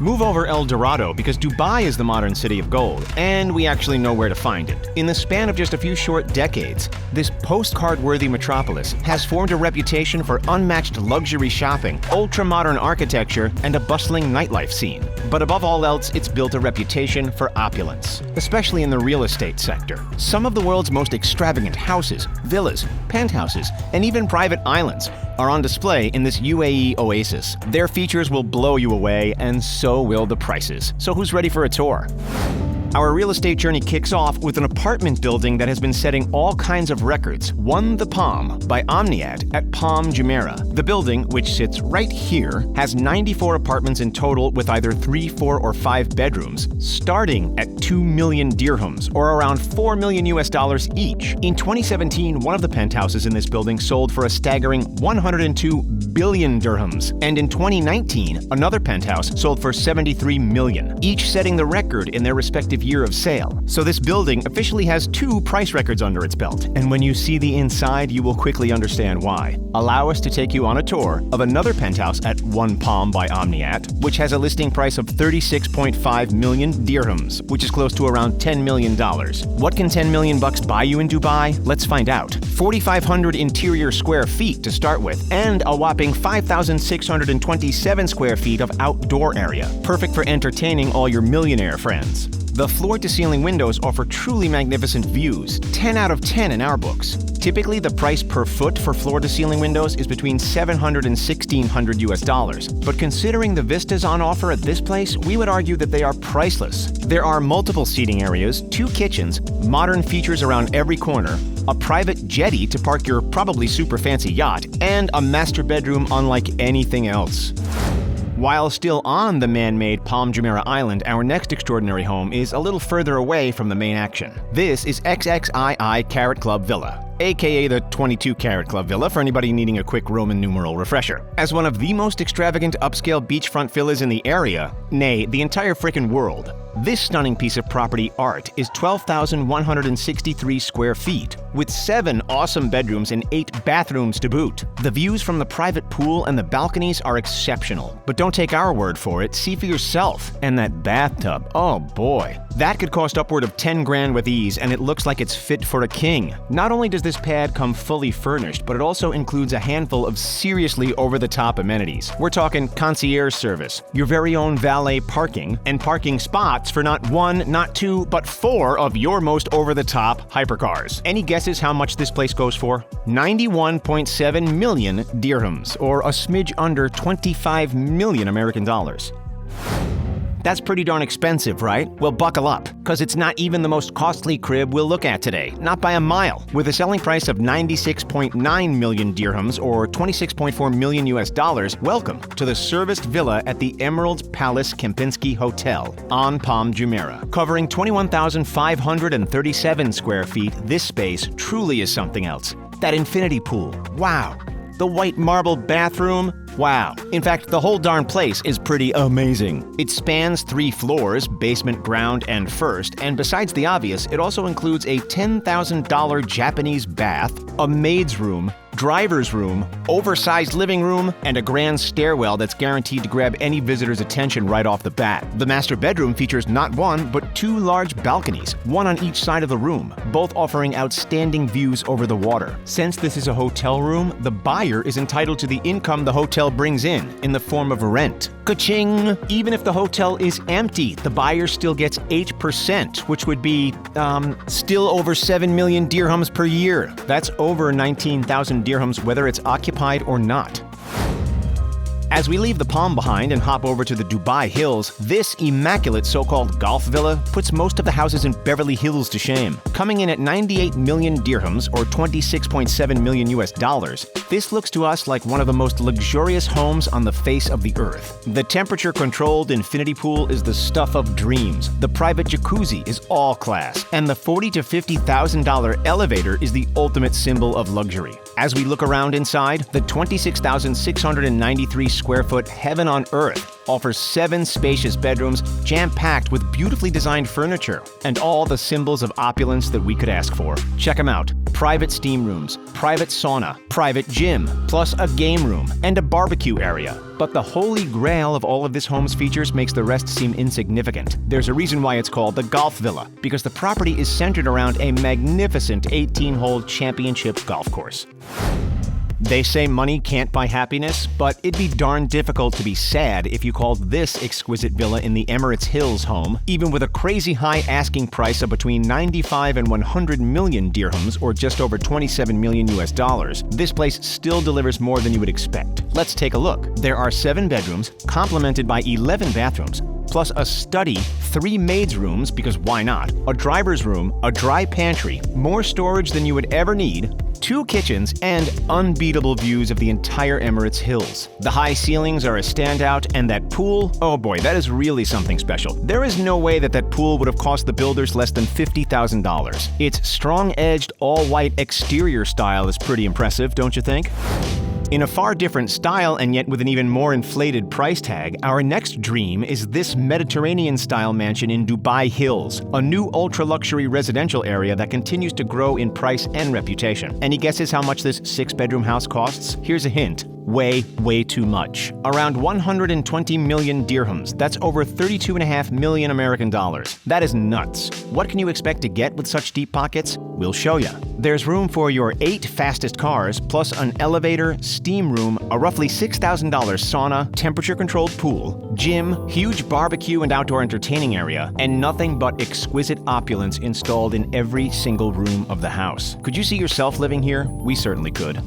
Move over El Dorado because Dubai is the modern city of gold, and we actually know where to find it. In the span of just a few short decades, this postcard-worthy metropolis has formed a reputation for unmatched luxury shopping, ultramodern architecture, and a bustling nightlife scene. But above all else, it's built a reputation for opulence, especially in the real estate sector. Some of the world's most extravagant houses, villas, penthouses, and even private islands are on display in this UAE oasis. Their features will blow you away, and so will the prices. So who's ready for a tour? Our real estate journey kicks off with an apartment building that has been setting all kinds of records. Won the Palm by Omniad at Palm Jumeirah. The building, which sits right here, has 94 apartments in total with either 3, 4, or 5 bedrooms, starting at 2 million dirhams, or around $4 million each. In 2017, one of the penthouses in this building sold for a staggering 102 billion dirhams, and in 2019, another penthouse sold for 73 million, each setting the record in their respective year of sale. So this building officially has 2 price records under its belt, and when you see the inside, you will quickly understand why. Allow us to take you on a tour of another penthouse at One Palm by Omniat, which has a listing price of 36.5 million dirhams, which is close to around $10 million. What can 10 million bucks buy you in Dubai? Let's find out. 4,500 interior square feet to start with, and a whopping 5,627 square feet of outdoor area, perfect for entertaining all your millionaire friends. The floor-to-ceiling windows offer truly magnificent views, 10 out of 10 in our books. Typically, the price per foot for floor-to-ceiling windows is between $700 and $1,600, but considering the vistas on offer at this place, we would argue that they are priceless. There are multiple seating areas, 2 kitchens, modern features around every corner, a private jetty to park your probably super fancy yacht, and a master bedroom unlike anything else. While still on the man-made Palm Jumeirah Island, our next extraordinary home is a little further away from the main action. This is XXII Carat Club Villa, aka the 22 Carat Club Villa for anybody needing a quick Roman numeral refresher. As one of the most extravagant upscale beachfront villas in the area, nay, the entire frickin' world, this stunning piece of property art is 12,163 square feet, with 7 awesome bedrooms and 8 bathrooms to boot. The views from the private pool and the balconies are exceptional. But don't take our word for it, see for yourself. And that bathtub, oh boy. That could cost upward of 10 grand with ease, and it looks like it's fit for a king. Not only does this pad come fully furnished, but it also includes a handful of seriously over-the-top amenities. We're talking concierge service, your very own valet parking, and parking spots for not 1, not 2, but 4 of your most over-the-top hypercars. Any guesses how much this place goes for? 91.7 million dirhams, or a smidge under 25 million American dollars. That's pretty darn expensive, right? Well, buckle up, because it's not even the most costly crib we'll look at today, not by a mile. With a selling price of 96.9 million dirhams, or $26.4 million, welcome to the serviced villa at the Emerald Palace Kempinski Hotel on Palm Jumeirah. Covering 21,537 square feet, this space truly is something else. That infinity pool, wow. The white marble bathroom, wow. In fact, the whole darn place is pretty amazing. It spans 3 floors, basement, ground, and first, and besides the obvious, it also includes a $10,000 Japanese bath, a maid's room, driver's room, oversized living room, and a grand stairwell that's guaranteed to grab any visitor's attention right off the bat. The master bedroom features not 1, but 2 large balconies, 1 on each side of the room, both offering outstanding views over the water. Since this is a hotel room, the buyer is entitled to the income the hotel brings in the form of rent. Ka-ching! Even if the hotel is empty, the buyer still gets 8%, which would be, still over 7 million dirhams per year. That's over 19,000 dirhams whether it's occupied or not. As we leave the Palm behind and hop over to the Dubai Hills, this immaculate so-called golf villa puts most of the houses in Beverly Hills to shame. Coming in at 98 million dirhams, or $26.7 million, this looks to us like one of the most luxurious homes on the face of the earth. The temperature-controlled infinity pool is the stuff of dreams. The private jacuzzi is all class, and the $40,000 to $50,000 elevator is the ultimate symbol of luxury. As we look around inside, the 26,693 square foot heaven on earth offers 7 spacious bedrooms jam-packed with beautifully designed furniture and all the symbols of opulence that we could ask for. Check them out. Private steam rooms, private sauna, private gym, plus a game room and a barbecue area. But the holy grail of all of this home's features makes the rest seem insignificant. There's a reason why it's called the Golf Villa, because the property is centered around a magnificent 18-hole championship golf course. They say money can't buy happiness, but it'd be darn difficult to be sad if you called this exquisite villa in the Emirates Hills home, even with a crazy high asking price of between 95 and 100 million dirhams, or just over 27 million US dollars. This place still delivers more than you would expect. Let's take a look. There are 7 bedrooms, complemented by 11 bathrooms, plus a study, 3 maids' rooms, because why not, a driver's room, a dry pantry, more storage than you would ever need, 2 kitchens, and unbeatable views of the entire Emirates Hills. The high ceilings are a standout, and that pool, oh boy, that is really something special. There is no way that pool would have cost the builders less than $50,000. Its strong-edged, all-white exterior style is pretty impressive, don't you think? In a far different style and yet with an even more inflated price tag, our next dream is this Mediterranean-style mansion in Dubai Hills, a new ultra-luxury residential area that continues to grow in price and reputation. Any guesses how much this 6-bedroom house costs? Here's a hint. Way too much. Around 120 million dirhams. That's over 32.5 million American dollars. That is nuts. What can you expect to get with such deep pockets? We'll show you. There's room for your 8 fastest cars, plus an elevator, steam room, a roughly $6,000 sauna, temperature-controlled pool, gym, huge barbecue and outdoor entertaining area, and nothing but exquisite opulence installed in every single room of the house. Could you see yourself living here? We certainly could.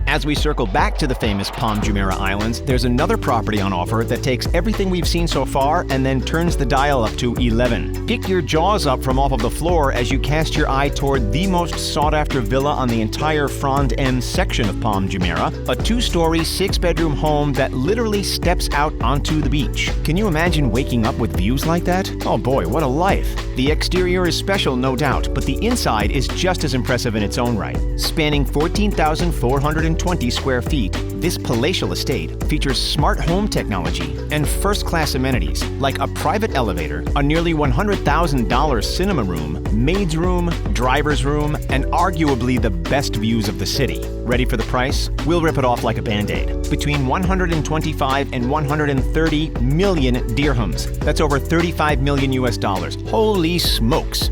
As we circle back to the famous Palm Jumeirah Islands, there's another property on offer that takes everything we've seen so far and then turns the dial up to 11. Pick your jaws up from off of the floor as you cast your eye toward the most sought-after villa on the entire Front End section of Palm Jumeirah, a 2-story, 6-bedroom home that literally steps out onto the beach. Can you imagine waking up with views like that? Oh boy, what a life. The exterior is special, no doubt, but the inside is just as impressive in its own right. Spanning 14,420 square feet, this palatial estate features smart home technology and first-class amenities like a private elevator, a nearly $100,000 cinema room, maid's room, driver's room, and arguably the best views of the city. Ready for the price? We'll rip it off like a Band-Aid. Between 125 and 130 million dirhams. That's over 35 million US dollars. Holy smokes!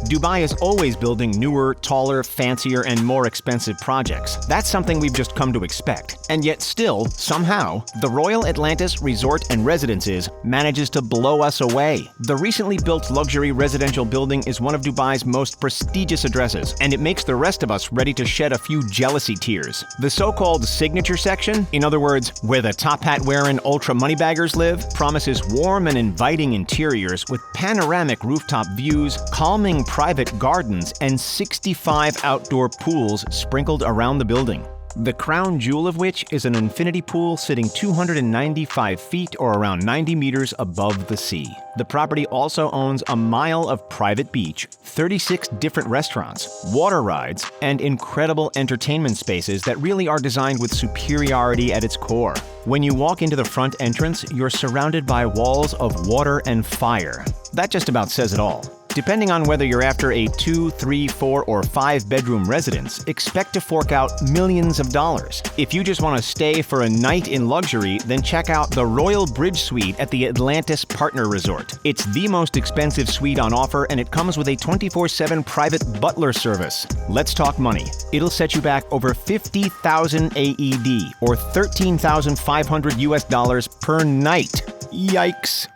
Dubai is always building newer, taller, fancier, and more expensive projects. That's something we've just come to expect. And yet still, somehow, the Royal Atlantis Resort and Residences manages to blow us away. The recently built luxury residential building is one of Dubai's most prestigious addresses, and it makes the rest of us ready to shed a few jealousy tears. The so-called signature section, in other words, where the top hat-wearing ultra-moneybaggers live, promises warm and inviting interiors with panoramic rooftop views, calming private gardens, and 65 outdoor pools sprinkled around the building. The crown jewel of which is an infinity pool sitting 295 feet or around 90 meters above the sea. The property also owns a mile of private beach, 36 different restaurants, water rides, and incredible entertainment spaces that really are designed with superiority at its core. When you walk into the front entrance, you're surrounded by walls of water and fire. That just about says it all. Depending on whether you're after a 2, 3, 4, or 5-bedroom residence, expect to fork out millions of dollars. If you just want to stay for a night in luxury, then check out the Royal Bridge Suite at the Atlantis Partner Resort. It's the most expensive suite on offer, and it comes with a 24/7 private butler service. Let's talk money. It'll set you back over 50,000 AED, or 13,500 US dollars per night. Yikes.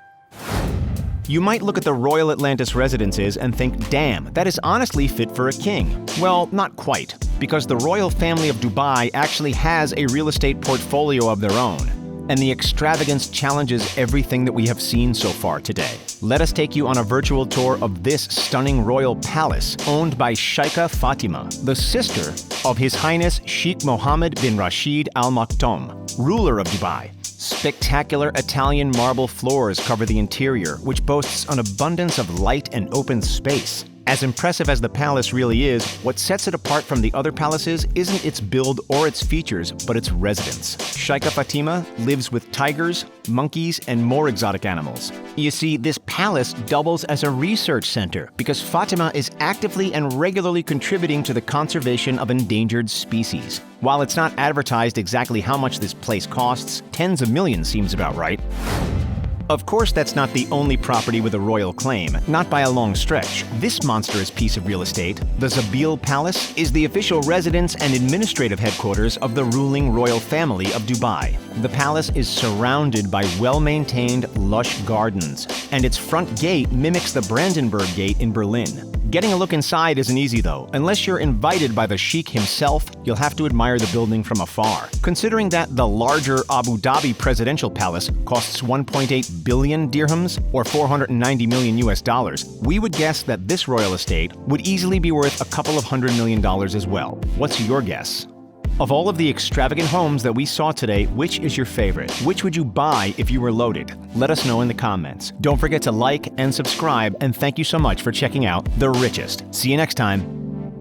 You might look at the Royal Atlantis Residences and think, damn, that is honestly fit for a king. Well, not quite, because the royal family of Dubai actually has a real estate portfolio of their own, and the extravagance challenges everything that we have seen so far today. Let us take you on a virtual tour of this stunning royal palace owned by Sheikha Fatima, the sister of His Highness Sheikh Mohammed bin Rashid Al Maktoum, ruler of Dubai. Spectacular Italian marble floors cover the interior, which boasts an abundance of light and open space. As impressive as the palace really is, what sets it apart from the other palaces isn't its build or its features, but its residents. Sheikha Fatima lives with tigers, monkeys, and more exotic animals. You see, this palace doubles as a research center because Fatima is actively and regularly contributing to the conservation of endangered species. While it's not advertised exactly how much this place costs, tens of millions seems about right. Of course, that's not the only property with a royal claim, not by a long stretch. This monstrous piece of real estate, the Zabil Palace, is the official residence and administrative headquarters of the ruling royal family of Dubai. The palace is surrounded by well-maintained, lush gardens, and its front gate mimics the Brandenburg Gate in Berlin. Getting a look inside isn't easy though. Unless you're invited by the Sheikh himself, you'll have to admire the building from afar. Considering that the larger Abu Dhabi presidential palace costs 1.8 billion dirhams, or 490 million US dollars, we would guess that this royal estate would easily be worth a couple of $100 million as well. What's your guess? Of all of the extravagant homes that we saw today, which is your favorite? Which would you buy if you were loaded? Let us know in the comments. Don't forget to like and subscribe, and thank you so much for checking out The Richest. See you next time.